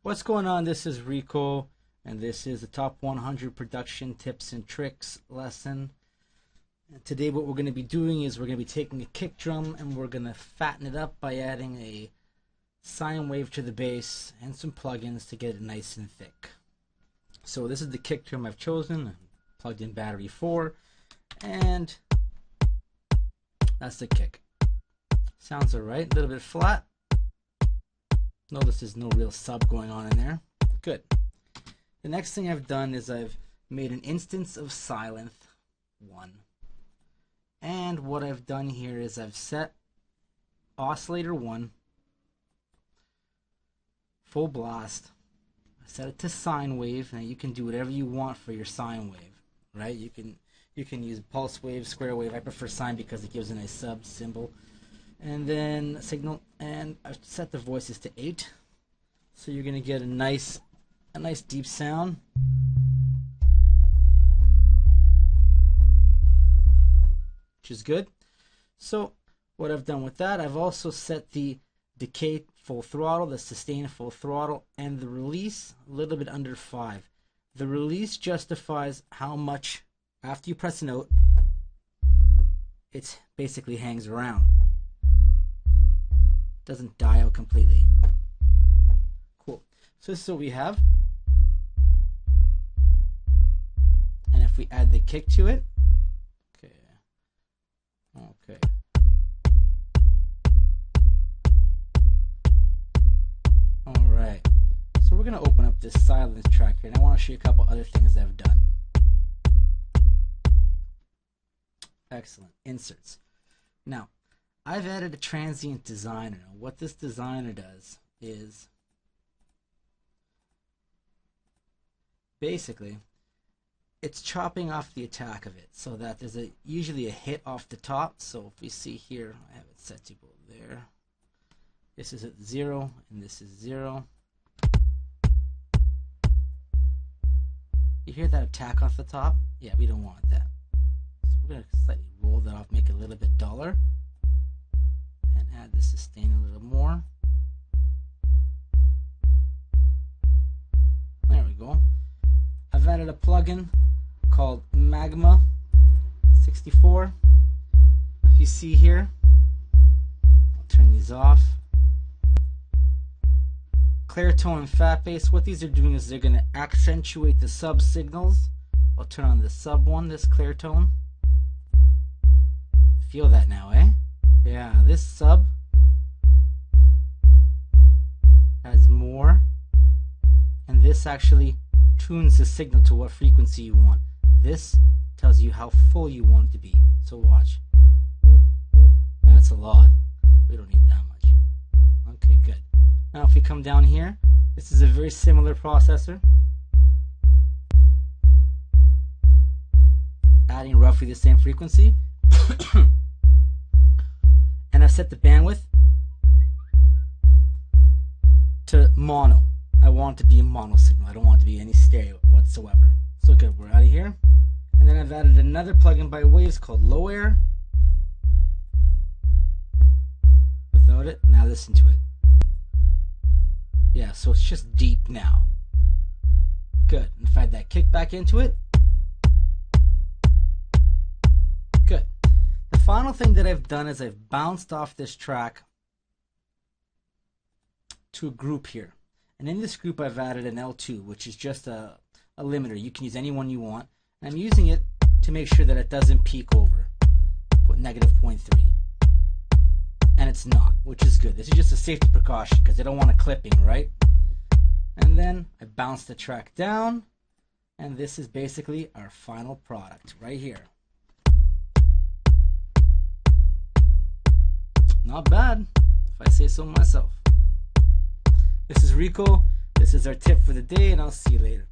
What's going on? This is Rico, and this is the top 100 production tips and tricks lesson. And today what we're going to be doing is we're going to be taking a kick drum and we're going to fatten it up by adding a sine wave to the bass and some plugins to get it nice and thick. So this is the kick drum I've chosen, plugged in battery 4, and that's the kick. Sounds alright, a little bit flat. Notice there's no real sub going on in there. Good. The next thing I've done is I've made an instance of Synth 1. And what I've done here is I've set oscillator 1 full blast. I set it to sine wave. Now you can do whatever you want for your sine wave, right? You can use pulse wave, square wave. I prefer sine because it gives a nice sub symbol. And then signal, and I've set the voices to 8, so you're gonna get a nice deep sound. Which is good. So what I've done with that, I've also set the decay full throttle, the sustain full throttle, and the release a little bit under 5. The release justifies how much after you press a note it basically hangs around. Doesn't die out completely. Cool. So this is what we have. And if we add the kick to it, okay. Alright. So we're gonna open up this silence track here, and I want to show you a couple other things I've done. Excellent. Inserts. Now, I've added a transient designer. What this designer does is basically it's chopping off the attack of it so that there's usually a hit off the top. So if we see here, I have it set to go there. This is at 0 and this is 0. You hear that attack off the top? Yeah, we don't want that. So we're going to slightly roll that off, make it a little bit duller. And add the sustain a little more. There we go. I've added a plugin called Magma 64. If you see here, I'll turn these off. Clear tone and fat bass. What these are doing is they're going to accentuate the sub signals. I'll turn on the sub one, this clear tone. Feel that now, eh? Yeah, this sub has more, and this actually tunes the signal to what frequency you want. This tells you how full you want it to be. So watch. That's a lot. We don't need that much. Okay, good. Now if we come down here, this is a very similar processor. Adding roughly the same frequency. And I've set the bandwidth to mono. I want it to be a mono signal. I don't want it to be any stereo whatsoever. So good, we're out of here. And then I've added another plugin by Waves called Low Air. Without it, now listen to it. Yeah, so it's just deep now. Good. And if I add that kick back into it, good. The final thing that I've done is I've bounced off this track to a group here. And in this group I've added an L2, which is just a limiter. You can use any one you want. And I'm using it to make sure that it doesn't peak over -0.3. And it's not, which is good. This is just a safety precaution because I don't want a clipping, right? And then I bounce the track down, and this is basically our final product right here. Not bad, if I say so myself. This is Rico. This is our tip for the day, and I'll see you later.